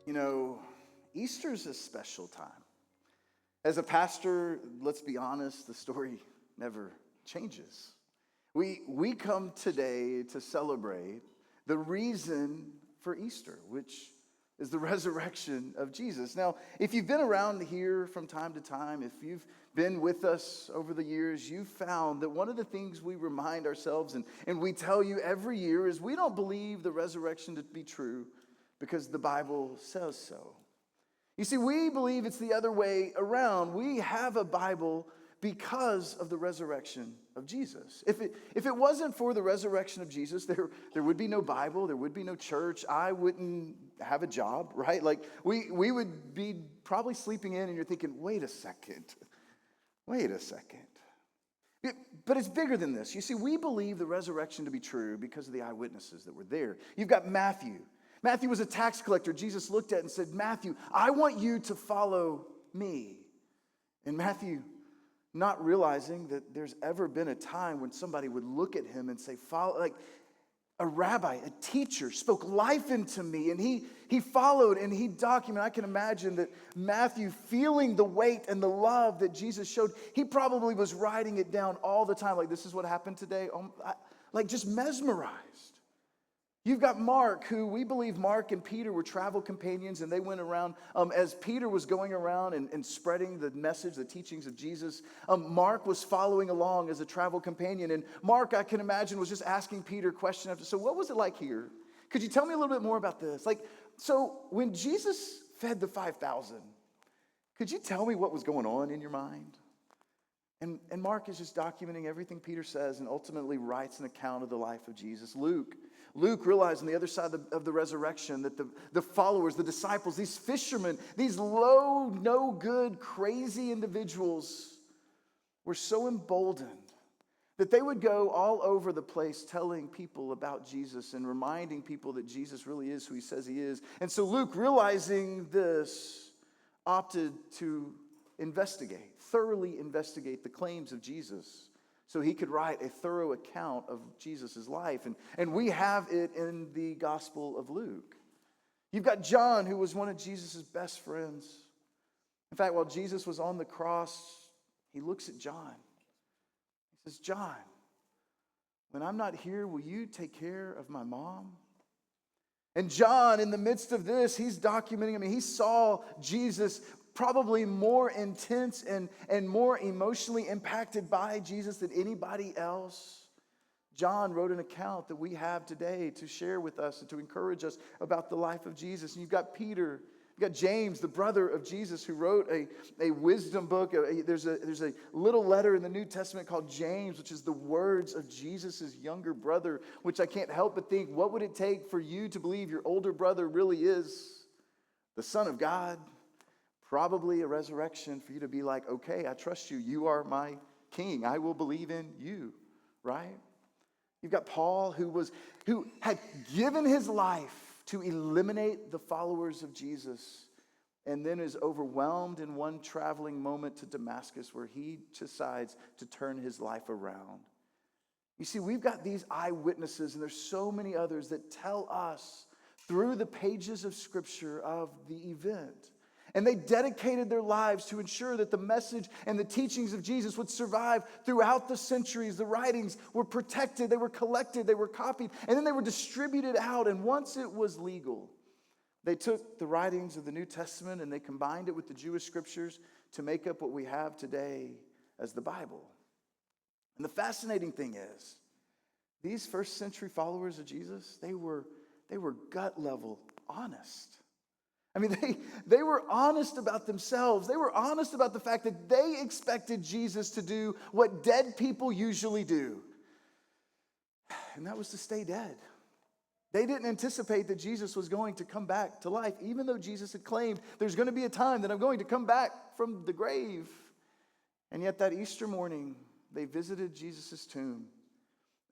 You know, Easter's a special time. As a pastor, let's be honest, the story never changes. We come today to celebrate the reason for Easter, which is the resurrection of Jesus. Now, if you've been around here from time to time, if you've been with us over the years, you've found that one of the things we remind ourselves and we tell you every year is we don't believe the resurrection to be true because the Bible says so. You see, we believe it's the other way around. We have a Bible because of the resurrection of Jesus. If it wasn't for the resurrection of Jesus, there would be no Bible, there would be no church, I wouldn't have a job, right? Like, we would be probably sleeping in and you're thinking, wait a second. But it's bigger than this. You see, we believe the resurrection to be true because of the eyewitnesses that were there. You've got Matthew. Matthew was a tax collector. Jesus looked at it and said, Matthew, I want you to follow me. And Matthew, not realizing that there's ever been a time when somebody would look at him and say, follow, like a rabbi, a teacher spoke life into me. And he followed and he documented. I can imagine that Matthew, feeling the weight and the love that Jesus showed, he probably was writing it down all the time. Like, this is what happened today. Like, just mesmerized. You've got Mark, who we believe Mark and Peter were travel companions, and they went around as Peter was going around and spreading the message, the teachings of Jesus. Mark was following along as a travel companion, and Mark, I can imagine, was just asking Peter question after, so what was it like here? Could you tell me a little bit more about this? Like, so when Jesus fed the 5,000, could you tell me what was going on in your mind? And Mark is just documenting everything Peter says and ultimately writes an account of the life of Jesus. Luke realized on the other side of the resurrection that the followers, the disciples, these fishermen, these low, no good, crazy individuals were so emboldened that they would go all over the place telling people about Jesus and reminding people that Jesus really is who he says he is. And so Luke, realizing this, opted to thoroughly investigate the claims of Jesus so he could write a thorough account of Jesus' life. And we have it in the Gospel of Luke. You've got John, who was one of Jesus' best friends. In fact, while Jesus was on the cross, he looks at John. He says, John, when I'm not here, will you take care of my mom? And John, in the midst of this, he's documenting, he saw Jesus probably more intense and more emotionally impacted by Jesus than anybody else. John wrote an account that we have today to share with us and to encourage us about the life of Jesus. And you've got Peter, you've got James, the brother of Jesus, who wrote a wisdom book. There's a little letter in the New Testament called James, which is the words of Jesus' younger brother, which I can't help but think, what would it take for you to believe your older brother really is the Son of God? Probably a resurrection for you to be like, okay, I trust you. You are my king. I will believe in you, right? You've got Paul, who had given his life to eliminate the followers of Jesus, and then is overwhelmed in one traveling moment to Damascus where he decides to turn his life around. You see, we've got these eyewitnesses, and there's so many others that tell us through the pages of Scripture of the event. And they dedicated their lives to ensure that the message and the teachings of Jesus would survive throughout the centuries. The writings were protected, they were collected, they were copied, and then they were distributed out. And once it was legal, they took the writings of the New Testament and they combined it with the Jewish scriptures to make up what we have today as the Bible. And the fascinating thing is, these first century followers of Jesus, they were gut level honest. They were honest about themselves. They were honest about the fact that they expected Jesus to do what dead people usually do. And that was to stay dead. They didn't anticipate that Jesus was going to come back to life, even though Jesus had claimed, there's going to be a time that I'm going to come back from the grave. And yet that Easter morning, they visited Jesus' tomb,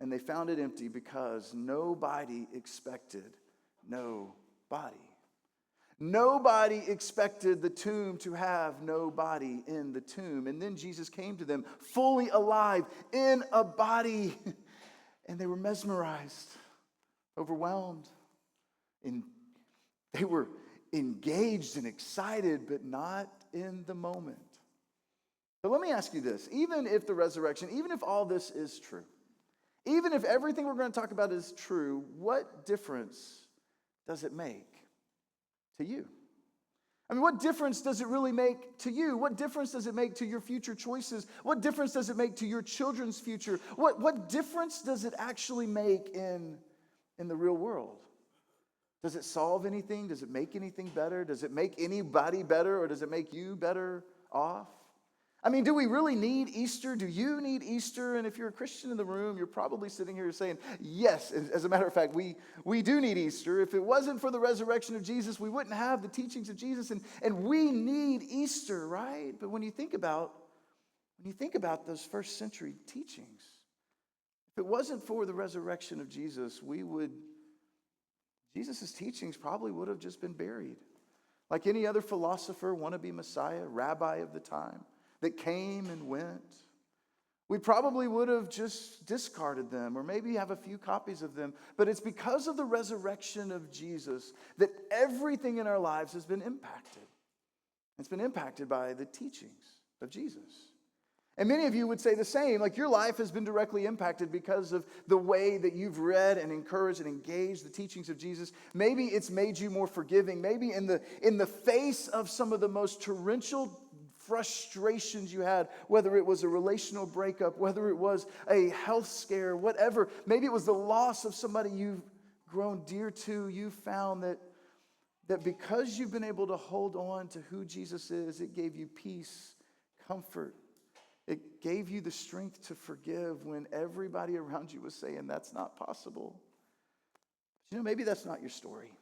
and they found it empty because nobody expected nobody. Nobody expected the tomb to have no body in the tomb. And then Jesus came to them fully alive in a body. And they were mesmerized, overwhelmed. And they were engaged and excited, but not in the moment. But let me ask you this. Even if the resurrection, even if all this is true, even if everything we're going to talk about is true, what difference does it make to you? I mean, what difference does it really make to you? What difference does it make to your future choices? What difference does it make to your children's future? What difference does it actually make in the real world? Does it solve anything? Does it make anything better? Does it make anybody better, or does it make you better off? I mean, do we really need Easter? Do you need Easter? And if you're a Christian in the room, you're probably sitting here saying, yes, as a matter of fact, we do need Easter. If it wasn't for the resurrection of Jesus, we wouldn't have the teachings of Jesus, and we need Easter, right? But when you think about those first century teachings, if it wasn't for the resurrection of Jesus, Jesus' teachings probably would have just been buried. Like any other philosopher, wannabe Messiah, rabbi of the time, that came and went, we probably would have just discarded them or maybe have a few copies of them. But it's because of the resurrection of Jesus that everything in our lives has been impacted. It's been impacted by the teachings of Jesus. And many of you would say the same, like your life has been directly impacted because of the way that you've read and encouraged and engaged the teachings of Jesus. Maybe it's made you more forgiving. Maybe in the face of some of the most torrential frustrations you had, whether it was a relational breakup, whether it was a health scare, whatever, maybe it was the loss of somebody you've grown dear to, you found that because you've been able to hold on to who Jesus is, it gave you peace, comfort. It gave you the strength to forgive when everybody around you was saying that's not possible. But maybe that's not your story.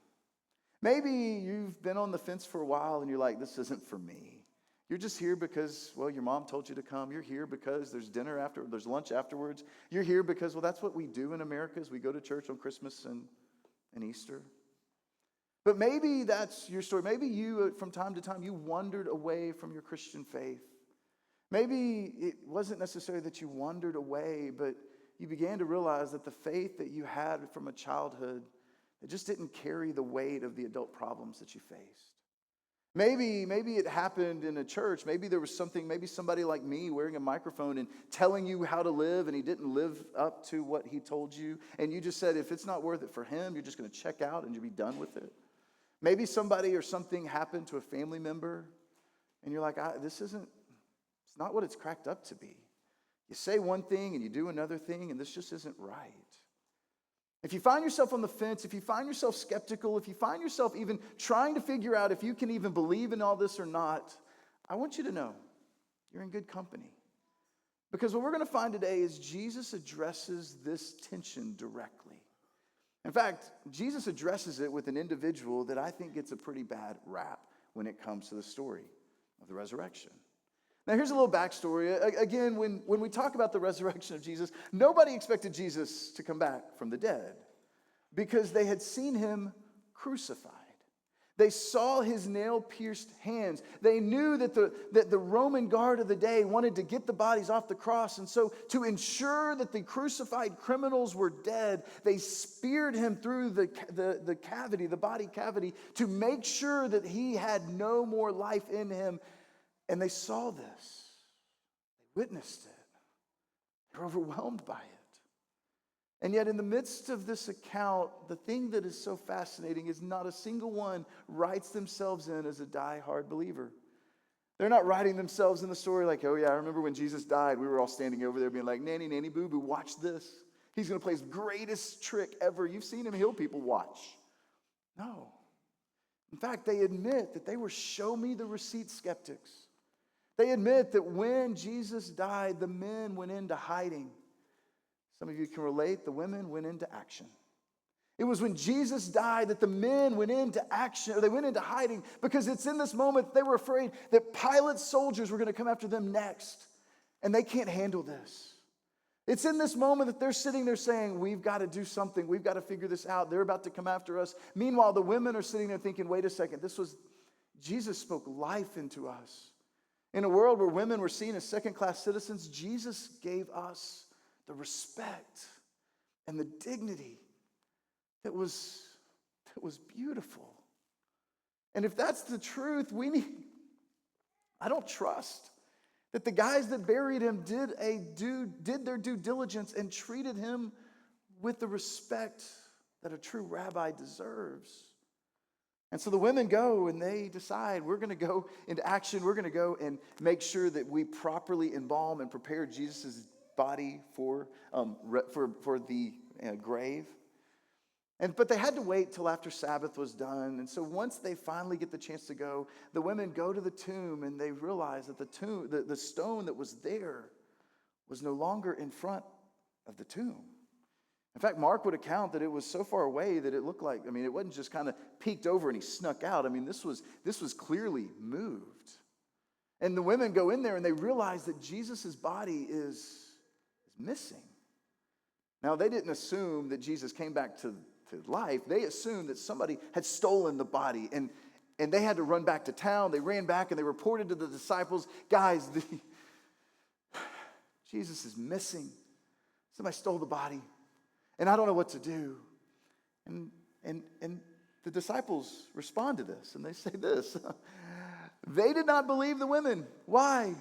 Maybe you've been on the fence for a while and you're like, this isn't for me. You're just here because, well, your mom told you to come. You're here because there's dinner after, there's lunch afterwards. You're here because, well, that's what we do in America is we go to church on Christmas and Easter. But maybe that's your story. Maybe you, from time to time, you wandered away from your Christian faith. Maybe it wasn't necessarily that you wandered away, but you began to realize that the faith that you had from a childhood, it just didn't carry the weight of the adult problems that you faced. Maybe it happened in a church. Maybe there was maybe somebody like me wearing a microphone and telling you how to live, and he didn't live up to what he told you. And you just said, if it's not worth it for him, you're just going to check out and you'll be done with it. Maybe somebody or something happened to a family member, and you're like, it's not what it's cracked up to be. You say one thing and you do another thing, and this just isn't right. If you find yourself on the fence, if you find yourself skeptical, if you find yourself even trying to figure out if you can even believe in all this or not, I want you to know you're in good company. Because what we're going to find today is Jesus addresses this tension directly. In fact, Jesus addresses it with an individual that I think gets a pretty bad rap when it comes to the story of the resurrection. Now, here's a little backstory. Again, when we talk about the resurrection of Jesus, nobody expected Jesus to come back from the dead because they had seen him crucified. They saw his nail-pierced hands. They knew that the Roman guard of the day wanted to get the bodies off the cross. And so to ensure that the crucified criminals were dead, they speared him through the cavity, the body cavity, to make sure that he had no more life in him. And they saw this. They witnessed it. They were overwhelmed by it. And yet in the midst of this account, the thing that is so fascinating is not a single one writes themselves in as a die-hard believer. They're not writing themselves in the story like, oh yeah, I remember when Jesus died, we were all standing over there being like, nanny, nanny, boo-boo, watch this. He's going to play his greatest trick ever. You've seen him heal people, watch. No. In fact, they admit that they were show me the receipt skeptics. They admit that when Jesus died, the men went into hiding. Some of you can relate, the women went into action. It was when Jesus died that the men went into action, or they went into hiding, because it's in this moment they were afraid that Pilate's soldiers were going to come after them next, and they can't handle this. It's in this moment that they're sitting there saying, we've got to do something, we've got to figure this out, they're about to come after us. Meanwhile, the women are sitting there thinking, wait a second, Jesus spoke life into us. In a world where women were seen as second-class citizens, Jesus gave us the respect and the dignity that was beautiful. And if that's the truth, I don't trust that the guys that buried him did their due diligence and treated him with the respect that a true rabbi deserves. And so the women go and they decide, we're going to go into action. We're going to go and make sure that we properly embalm and prepare Jesus' body for the grave. But they had to wait till after Sabbath was done. And so once they finally get the chance to go, the women go to the tomb and they realize that the stone that was there was no longer in front of the tomb. In fact, Mark would account that it was so far away that it looked like, it wasn't just kind of peeked over and he snuck out. This was clearly moved. And the women go in there and they realize that Jesus' body is missing. Now, they didn't assume that Jesus came back to life. They assumed that somebody had stolen the body, and they had to run back to town. They ran back and they reported to the disciples, guys, Jesus is missing. Somebody stole the body, and I don't know what to do. And the disciples respond to this, and they say this. They did not believe the women. Why?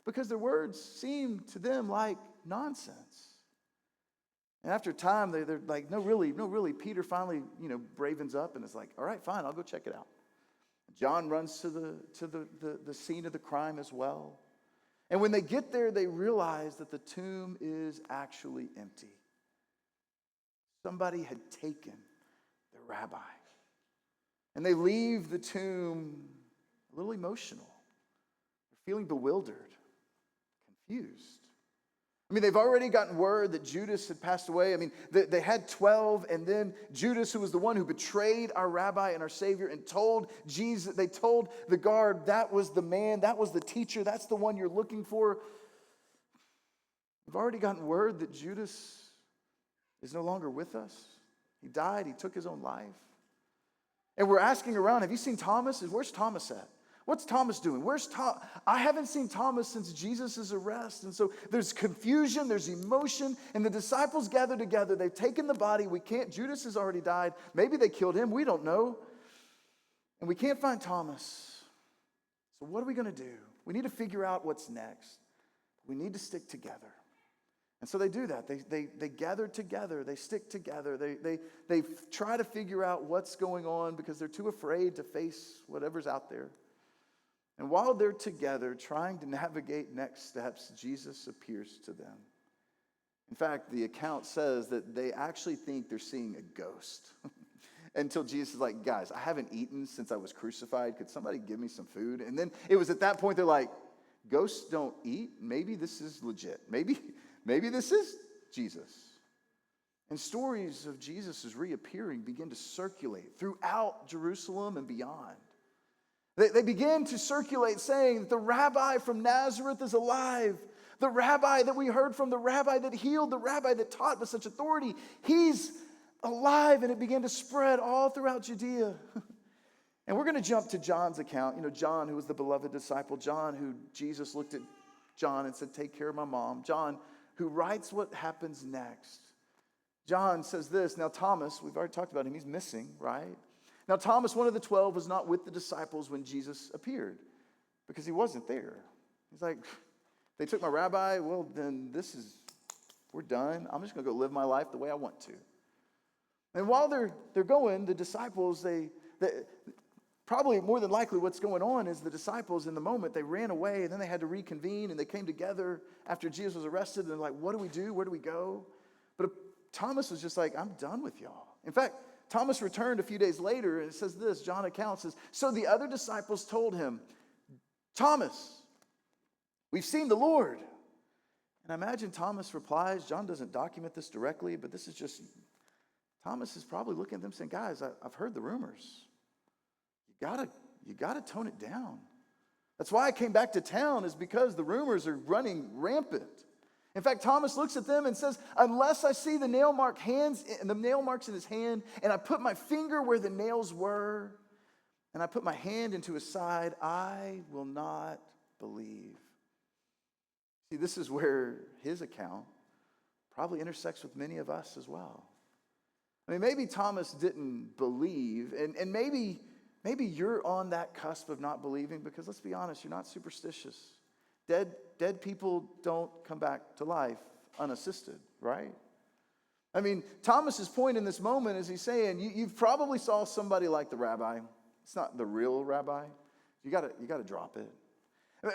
Because their words seemed to them like nonsense. And after time, they're like, no, really. Peter finally, bravens up and is like, all right, fine, I'll go check it out. John runs to the scene of the crime as well. And when they get there, they realize that the tomb is actually empty. Somebody had taken the rabbi. And they leave the tomb a little emotional. They're feeling bewildered, confused. They've already gotten word that Judas had passed away. They had 12, and then Judas, who was the one who betrayed our rabbi and our Savior and told Jesus, they told the guard, that was the man, that was the teacher, that's the one you're looking for. We've already gotten word that Judas is no longer with us. He died, he took his own life. And we're asking around, have you seen Thomas? Where's Thomas at? What's Thomas doing? Where's Thomas? I haven't seen Thomas since Jesus' arrest. And so there's confusion, there's emotion, and the disciples gather together. They've taken the body. Judas has already died. Maybe they killed him. We don't know. And we can't find Thomas. So what are we going to do? We need to figure out what's next. We need to stick together. And so they do that. They gather together. They stick together. They try to figure out what's going on because they're too afraid to face whatever's out there. And while they're together trying to navigate next steps, Jesus appears to them. In fact, the account says that they actually think they're seeing a ghost. Until Jesus is like, guys, I haven't eaten since I was crucified. Could somebody give me some food? And then it was at that point they're like, ghosts don't eat? Maybe this is legit. Maybe this is Jesus. And stories of Jesus' reappearing begin to circulate throughout Jerusalem and beyond. They begin to circulate saying that the rabbi from Nazareth is alive. The rabbi that we heard from, the rabbi that healed, the rabbi that taught with such authority, he's alive. And it began to spread all throughout Judea. And we're going to jump to John's account. John, who was the beloved disciple. John, who Jesus looked at John and said, take care of my mom. John, who writes what happens next. John says this. Now Thomas, we've already talked about him. He's missing, right? Now, Thomas, one of the 12, was not with the disciples when Jesus appeared because he wasn't there. He's like, they took my rabbi. Well, then we're done. I'm just going to go live my life the way I want to. And while they're going, the disciples, they probably more than likely what's going on is the disciples in the moment, they ran away and then they had to reconvene and they came together after Jesus was arrested and they're like, what do we do? Where do we go? But Thomas was just like, I'm done with y'all. In fact, Thomas returned a few days later, and it says this, John accounts says, so the other disciples told him, Thomas, we've seen the Lord. And I imagine Thomas replies, John doesn't document this directly, but this is just, Thomas is probably looking at them saying, guys, I've heard the rumors. You gotta tone it down. That's why I came back to town, is because the rumors are running rampant. In fact, Thomas looks at them and says, unless I see the nail marks in his hand, and I put my finger where the nails were, and I put my hand into his side, I will not believe. See, this is where his account probably intersects with many of us as well. Maybe Thomas didn't believe, and maybe maybe you're on that cusp of not believing because, let's be honest, you're not superstitious. Dead people don't come back to life unassisted, right? I mean, Thomas's point in this moment is he's saying, you've probably saw somebody like the rabbi. It's not the real rabbi. You gotta drop it.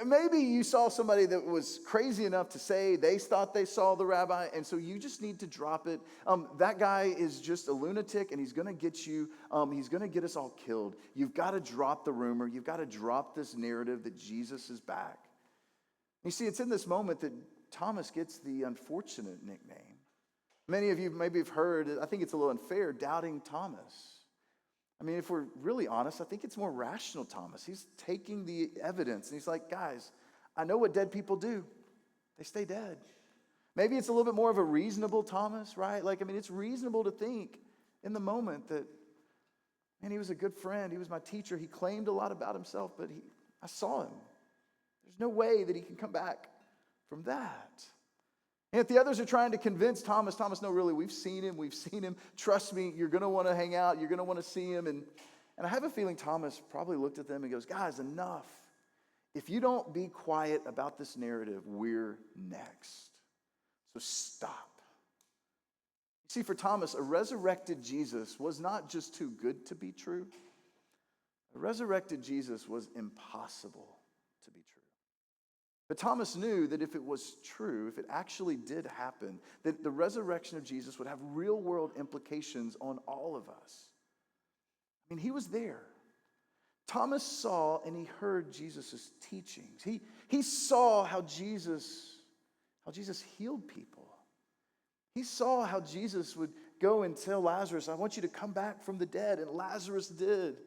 Maybe you saw somebody that was crazy enough to say they thought they saw the rabbi, and so you just need to drop it. That guy is just a lunatic, and he's going to get you, he's going to get us all killed. You've got to drop the rumor. You've got to drop this narrative that Jesus is back. You see, it's in this moment that Thomas gets the unfortunate nickname. Many of you maybe have heard, I think it's a little unfair, Doubting Thomas. I mean, if we're really honest, I think it's more rational Thomas. He's taking the evidence, and he's like, guys, I know what dead people do. They stay dead. Maybe it's a little bit more of a reasonable Thomas, right? Like, I mean, it's reasonable to think in the moment that, man, he was a good friend. He was my teacher. He claimed a lot about himself, but I saw him. There's no way that he can come back from that. And if the others are trying to convince Thomas, no, really, we've seen him. Trust me, you're going to want to hang out. You're going to want to see him. And I have a feeling Thomas probably looked at them and goes, guys, enough. If you don't be quiet about this narrative, we're next. So stop. You see, for Thomas, a resurrected Jesus was not just too good to be true. A resurrected Jesus was impossible to be true. But Thomas knew that if it was true, if it actually did happen, that the resurrection of Jesus would have real-world implications on all of us. I mean, he was there. Thomas saw and he heard Jesus' teachings. He saw how Jesus healed people. He saw how Jesus would go and tell Lazarus, I want you to come back from the dead, and Lazarus did.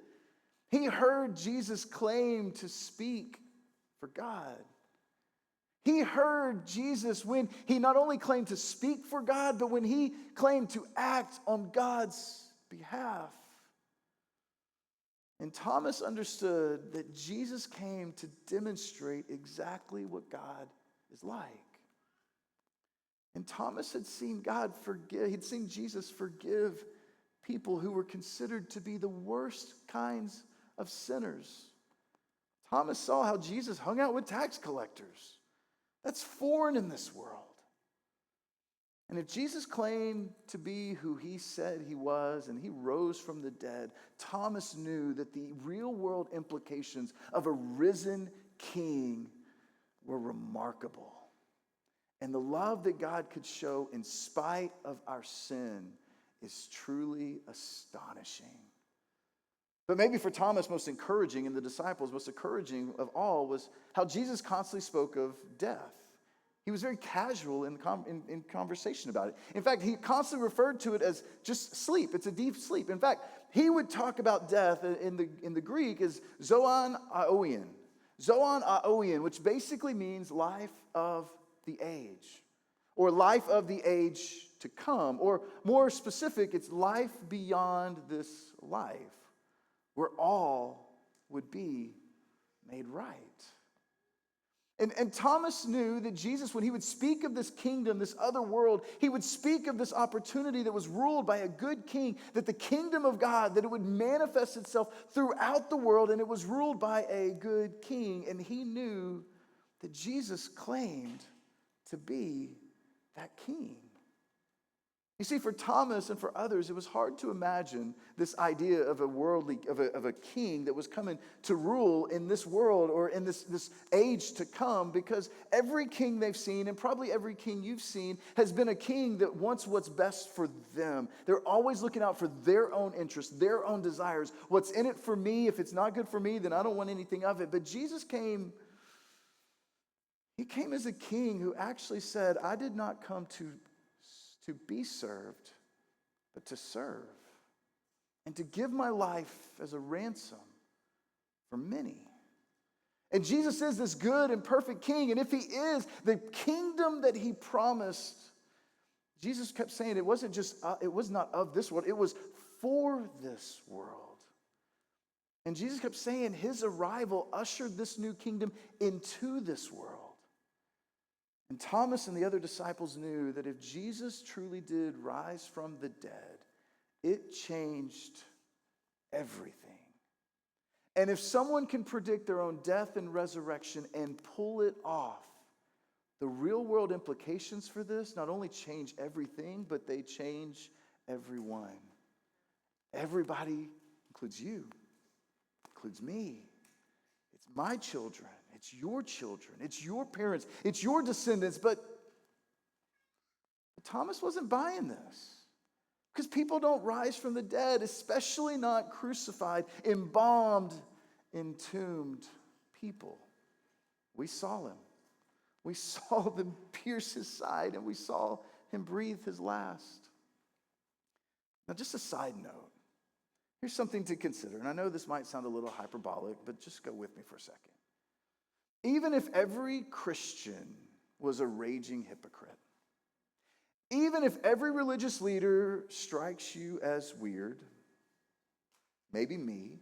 He heard Jesus claim to speak for God. He heard Jesus when he not only claimed to speak for God, but when he claimed to act on God's behalf. And Thomas understood that Jesus came to demonstrate exactly what God is like. And Thomas had seen God forgive, he'd seen Jesus forgive people who were considered to be the worst kinds of sinners. Thomas saw how Jesus hung out with tax collectors. That's foreign in this world. And if Jesus claimed to be who he said he was and he rose from the dead, Thomas knew that the real world implications of a risen king were remarkable. And the love that God could show in spite of our sin is truly astonishing. But maybe for Thomas, most encouraging, and the disciples, most encouraging of all was how Jesus constantly spoke of death. He was very casual in conversation about it. In fact, he constantly referred to it as just sleep. It's a deep sleep. In fact, he would talk about death in the Greek as zoan aoian. Zoan aoian, which basically means life of the age, or life of the age to come, or more specific, it's life beyond this life, where all would be made right. And Thomas knew that Jesus, when he would speak of this kingdom, this other world, he would speak of this opportunity that was ruled by a good king, that the kingdom of God, that it would manifest itself throughout the world, and it was ruled by a good king. And he knew that Jesus claimed to be that king. You see, for Thomas and for others, it was hard to imagine this idea of a king that was coming to rule in this world or in this age to come, because every king they've seen, and probably every king you've seen, has been a king that wants what's best for them. They're always looking out for their own interests, their own desires. What's in it for me? If it's not good for me, then I don't want anything of it. But Jesus came. He came as a king who actually said, I did not come to be served, but to serve, and to give my life as a ransom for many. And Jesus is this good and perfect king, and if he is, the kingdom that he promised, Jesus kept saying it wasn't just, it was not of this world, it was for this world. And Jesus kept saying his arrival ushered this new kingdom into this world. And Thomas and the other disciples knew that if Jesus truly did rise from the dead, it changed everything. And if someone can predict their own death and resurrection and pull it off, the real world implications for this not only change everything, but they change everyone. Everybody, includes you, includes me. It's my children, it's your parents, it's your descendants. But Thomas wasn't buying this. Because people don't rise from the dead, especially not crucified, embalmed, entombed people. We saw him. We saw them pierce his side, and we saw him breathe his last. Now, just a side note. Here's something to consider. And I know this might sound a little hyperbolic, but just go with me for a second. Even if every Christian was a raging hypocrite, even if every religious leader strikes you as weird, maybe me,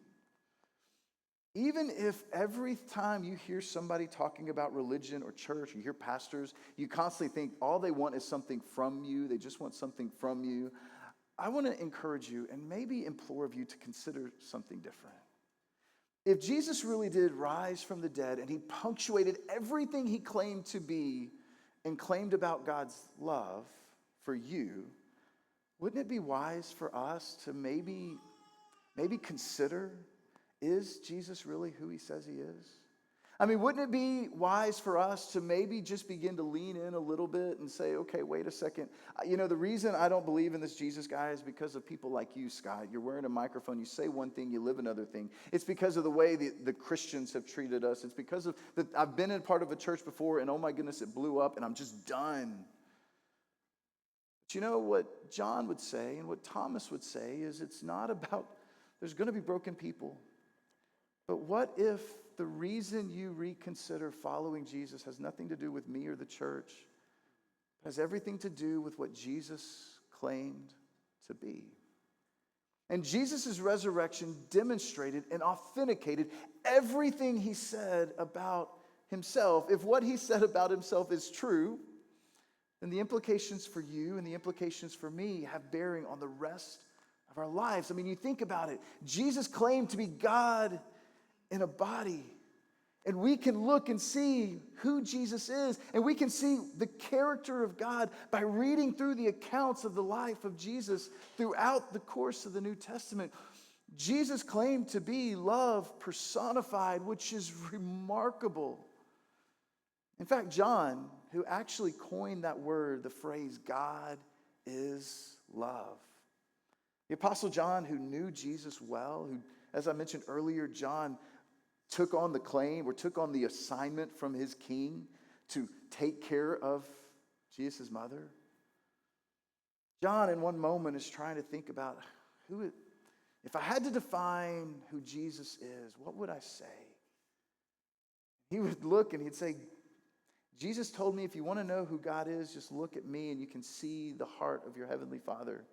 even if every time you hear somebody talking about religion or church, you hear pastors, you constantly think all they want is something from you, they just want something from you, I want to encourage you and maybe implore of you to consider something different. If Jesus really did rise from the dead and he punctuated everything he claimed to be and claimed about God's love for you, wouldn't it be wise for us to maybe consider, is Jesus really who he says he is? I mean, wouldn't it be wise for us to maybe just begin to lean in a little bit and say, okay, wait a second. You know, the reason I don't believe in this Jesus guy is because of people like you, Scott. You're wearing a microphone. You say one thing, you live another thing. It's because of the way the Christians have treated us. It's because of that. I've been in part of a church before, and oh my goodness, it blew up, and I'm just done. But you know what John would say and what Thomas would say is it's not about, there's going to be broken people. But what if the reason you reconsider following Jesus has nothing to do with me or the church? It has everything to do with what Jesus claimed to be. And Jesus' resurrection demonstrated and authenticated everything he said about himself. If what he said about himself is true, then the implications for you and the implications for me have bearing on the rest of our lives. I mean, you think about it. Jesus claimed to be God in a body. And we can look and see who Jesus is. And we can see the character of God by reading through the accounts of the life of Jesus throughout the course of the New Testament. Jesus claimed to be love personified, which is remarkable. In fact, John, who actually coined that word, the phrase, God is love. The Apostle John, who knew Jesus well, who, as I mentioned earlier, John took on the claim or took on the assignment from his king to take care of Jesus' mother. John, in one moment, is trying to think about if I had to define who Jesus is, what would I say? He would look and he'd say, Jesus told me if you want to know who God is, just look at me and you can see the heart of your heavenly Father.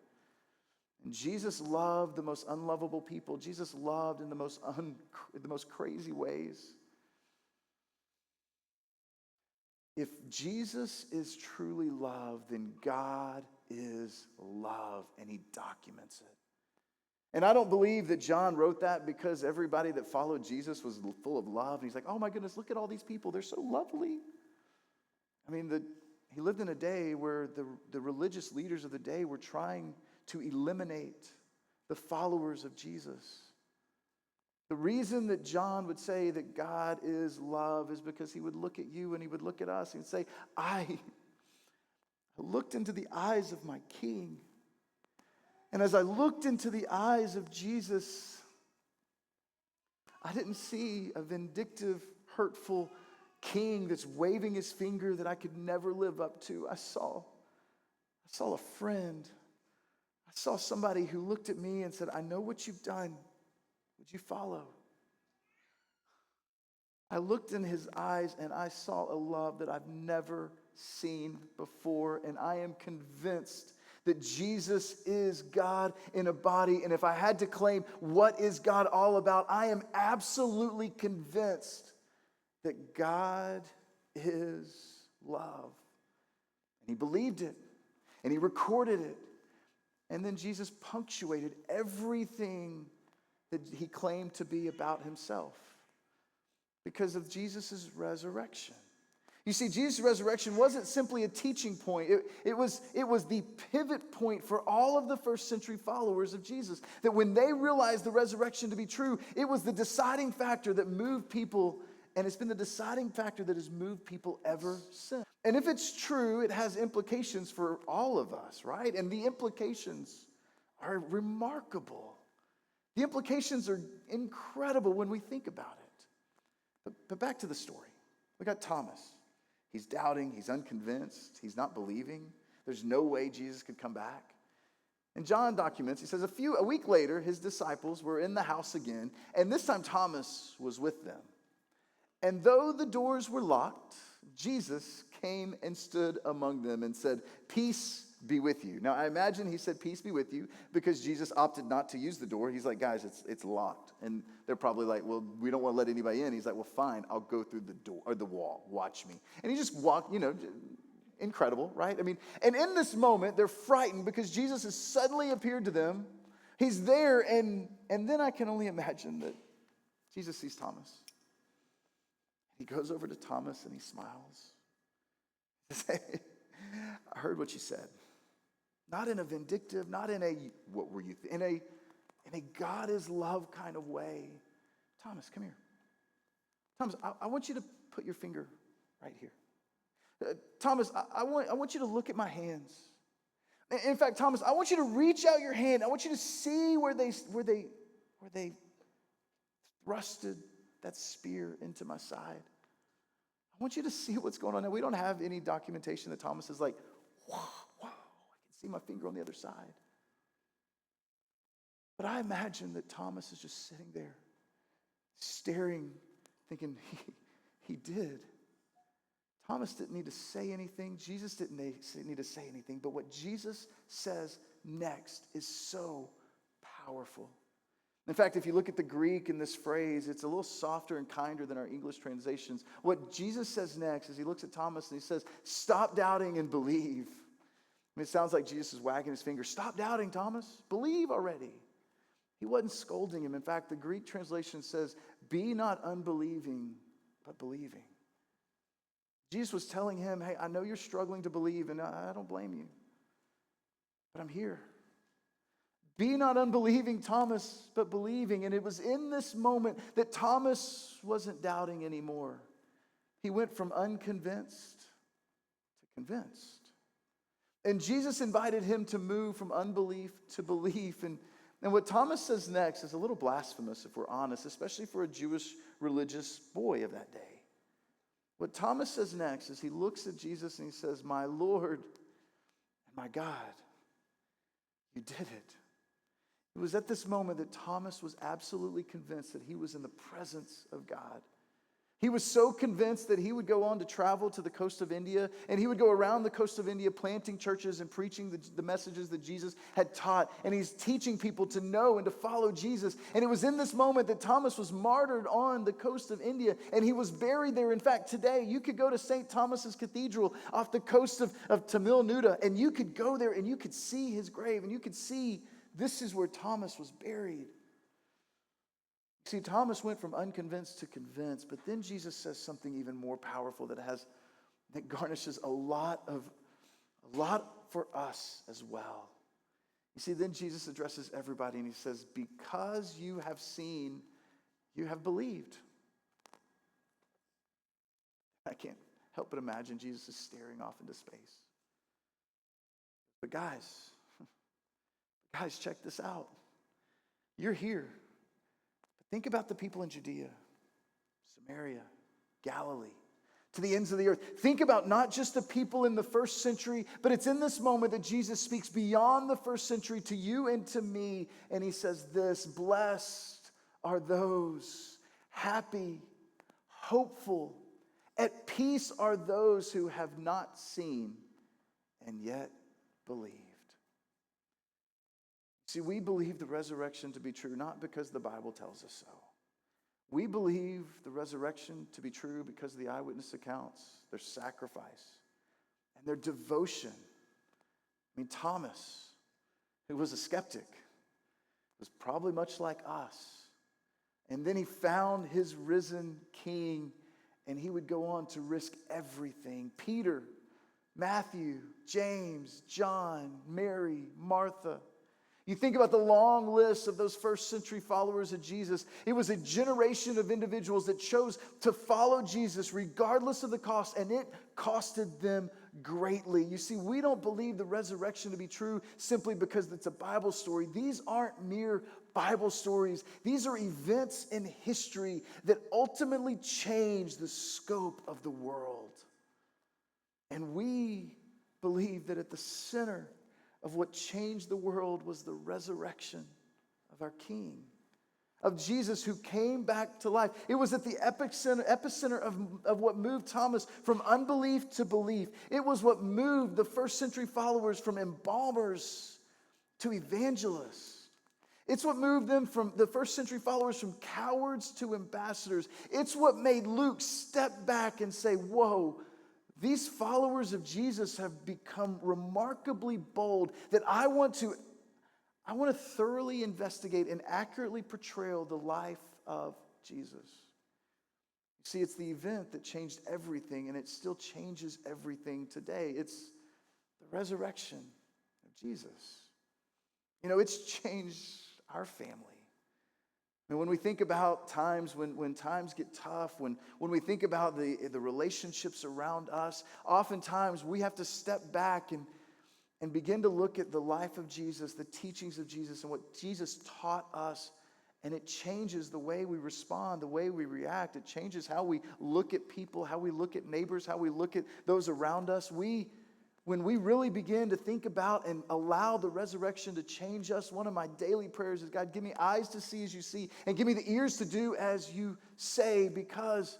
And Jesus loved the most unlovable people. Jesus loved in the most crazy ways. If Jesus is truly love, then God is love, and he documents it. And I don't believe that John wrote that because everybody that followed Jesus was full of love. And he's like, oh my goodness, look at all these people. They're so lovely. I mean, he lived in a day where the religious leaders of the day were trying to eliminate the followers of Jesus. The reason that John would say that God is love is because he would look at you and he would look at us and say, I looked into the eyes of my King. And as I looked into the eyes of Jesus, I didn't see a vindictive, hurtful king that's waving his finger that I could never live up to. I saw a friend. I saw somebody who looked at me and said, I know what you've done. Would you follow? I looked in his eyes and I saw a love that I've never seen before. And I am convinced that Jesus is God in a body. And if I had to claim what is God all about, I am absolutely convinced that God is love. And he believed it. And he recorded it. And then Jesus punctuated everything that he claimed to be about himself because of Jesus' resurrection. You see, Jesus' resurrection wasn't simply a teaching point. It was the pivot point for all of the first century followers of Jesus. That when they realized the resurrection to be true, it was the deciding factor that moved people, and it's been the deciding factor that has moved people ever since. And if it's true, it has implications for all of us, right? And the implications are remarkable. The implications are incredible when we think about it. But back to the story. We got Thomas. He's doubting, he's unconvinced, he's not believing. There's no way Jesus could come back. And John documents, he says, a week later, his disciples were in the house again, and this time Thomas was with them. And though the doors were locked, Jesus came and stood among them and said, "Peace be with you." Now, I imagine he said, "Peace be with you," because Jesus opted not to use the door. He's like, "Guys, it's locked." And they're probably like, "Well, we don't want to let anybody in." He's like, "Well, fine, I'll go through the door or the wall. Watch me." And he just walked, incredible, right? I mean, and in this moment, they're frightened because Jesus has suddenly appeared to them. He's there, and then I can only imagine that Jesus sees Thomas. He goes over to Thomas and he smiles. He says, "Hey, I heard what you said." Not in a vindictive, not in a, what were you, in a God is love kind of way. "Thomas, come here. Thomas, I want you to put your finger right here. Thomas, I want you to look at my hands. In fact, Thomas, I want you to reach out your hand. I want you to see where they thrusted that spear into my side. I want you to see what's going on." Now, we don't have any documentation that Thomas is like, "Wow, I can see my finger on the other side." But I imagine that Thomas is just sitting there, staring, thinking, he did. Thomas didn't need to say anything. Jesus didn't need to say anything. But what Jesus says next is so powerful. In fact, if you look at the Greek in this phrase, it's a little softer and kinder than our English translations. What Jesus says next is he looks at Thomas and he says, "Stop doubting and believe." I mean, it sounds like Jesus is wagging his finger. "Stop doubting, Thomas. Believe already." He wasn't scolding him. In fact, the Greek translation says, "Be not unbelieving, but believing." Jesus was telling him, "Hey, I know you're struggling to believe, and I don't blame you, but I'm here. Be not unbelieving, Thomas, but believing." And it was in this moment that Thomas wasn't doubting anymore. He went from unconvinced to convinced. And Jesus invited him to move from unbelief to belief. And what Thomas says next is a little blasphemous, if we're honest, especially for a Jewish religious boy of that day. What Thomas says next is he looks at Jesus and he says, "My Lord and my God, you did it." It was at this moment that Thomas was absolutely convinced that he was in the presence of God. He was so convinced that he would go on to travel to the coast of India, and he would go around the coast of India planting churches and preaching the messages that Jesus had taught. And he's teaching people to know and to follow Jesus. And it was in this moment that Thomas was martyred on the coast of India, and he was buried there. In fact, today you could go to St. Thomas's Cathedral off the coast of Tamil Nadu, and you could go there and you could see his grave, and you could see this is where Thomas was buried. See, Thomas went from unconvinced to convinced, but then Jesus says something even more powerful that garnishes a lot for us as well. You see, then Jesus addresses everybody and he says, "Because you have seen, you have believed." I can't help but imagine Jesus is staring off into space. But guys, check this out. You're here. Think about the people in Judea, Samaria, Galilee, to the ends of the earth. Think about not just the people in the first century, but it's in this moment that Jesus speaks beyond the first century to you and to me. And he says this: "Blessed are those, happy, hopeful, at peace are those who have not seen and yet believed." See, we believe the resurrection to be true, not because the Bible tells us so. We believe the resurrection to be true because of the eyewitness accounts, their sacrifice, and their devotion. I mean, Thomas, who was a skeptic, was probably much like us. And then he found his risen King, and he would go on to risk everything. Peter, Matthew, James, John, Mary, Martha. You think about the long list of those first century followers of Jesus. It was a generation of individuals that chose to follow Jesus regardless of the cost, and it costed them greatly. You see, we don't believe the resurrection to be true simply because it's a Bible story. These aren't mere Bible stories. These are events in history that ultimately change the scope of the world. And we believe that at the center of what changed the world was the resurrection of our King, of Jesus who came back to life. It was at the epicenter of what moved Thomas from unbelief to belief. It was what moved the first century followers from embalmers to evangelists. It's what moved them from the first century followers from cowards to ambassadors. It's what made Luke step back and say, whoa, these followers of Jesus have become remarkably bold that I want to thoroughly investigate and accurately portray the life of Jesus. You see, it's the event that changed everything, and it still changes everything today. It's the resurrection of Jesus. You know, it's changed our family. And when we think about times when times get tough, when we think about the relationships around us, oftentimes we have to step back and begin to look at the life of Jesus, the teachings of Jesus, and what Jesus taught us. And it changes the way we respond, the way we react. It changes how we look at people, how we look at neighbors, how we look at those around us. When we really begin to think about and allow the resurrection to change us, one of my daily prayers is, God, give me eyes to see as you see, and give me the ears to do as you say, because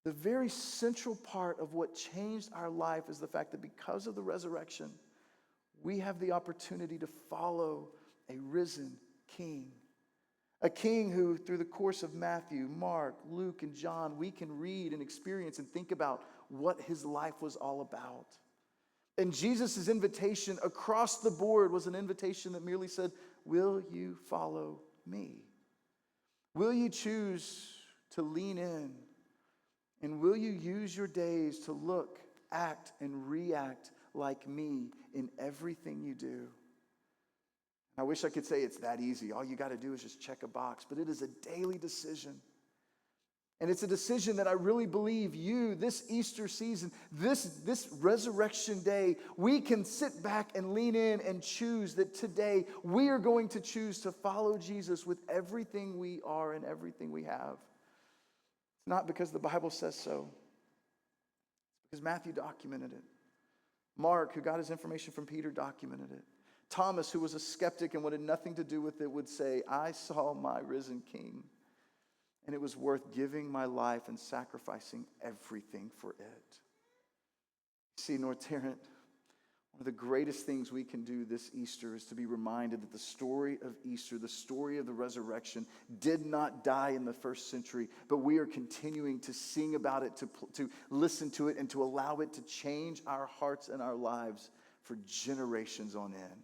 the very central part of what changed our life is the fact that because of the resurrection, we have the opportunity to follow a risen King. A King who, through the course of Matthew, Mark, Luke, and John, we can read and experience and think about what his life was all about. And Jesus' invitation across the board was an invitation that merely said, will you follow me? Will you choose to lean in? And will you use your days to look, act, and react like me in everything you do? I wish I could say it's that easy. All you got to do is just check a box. But it is a daily decision. And it's a decision that I really believe you, this Easter season, this resurrection day, we can sit back and lean in and choose that today we are going to choose to follow Jesus with everything we are and everything we have. It's not because the Bible says so. It's because Matthew documented it. Mark, who got his information from Peter, documented it. Thomas, who was a skeptic and wanted nothing to do with it, would say, I saw my risen King. And it was worth giving my life and sacrificing everything for it. See, North Tarrant, one of the greatest things we can do this Easter is to be reminded that the story of Easter, the story of the resurrection, did not die in the first century, but we are continuing to sing about it, to listen to it, and to allow it to change our hearts and our lives for generations on end.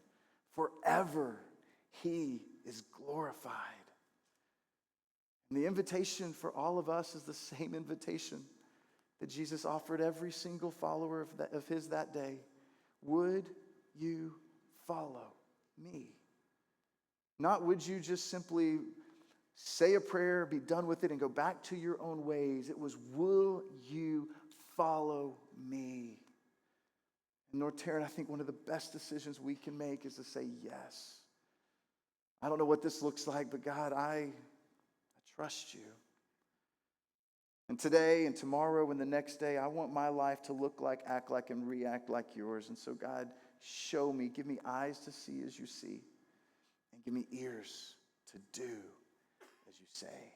Forever, he is glorified. And the invitation for all of us is the same invitation that Jesus offered every single follower of his that day. Would you follow me? Not would you just simply say a prayer, be done with it, and go back to your own ways. It was, will you follow me? And North Tarrant, I think one of the best decisions we can make is to say yes. I don't know what this looks like, but God, I trust you. And today and tomorrow and the next day, I want my life to look like, act like, and react like yours. And so, God, show me, give me eyes to see as you see, and give me ears to do as you say.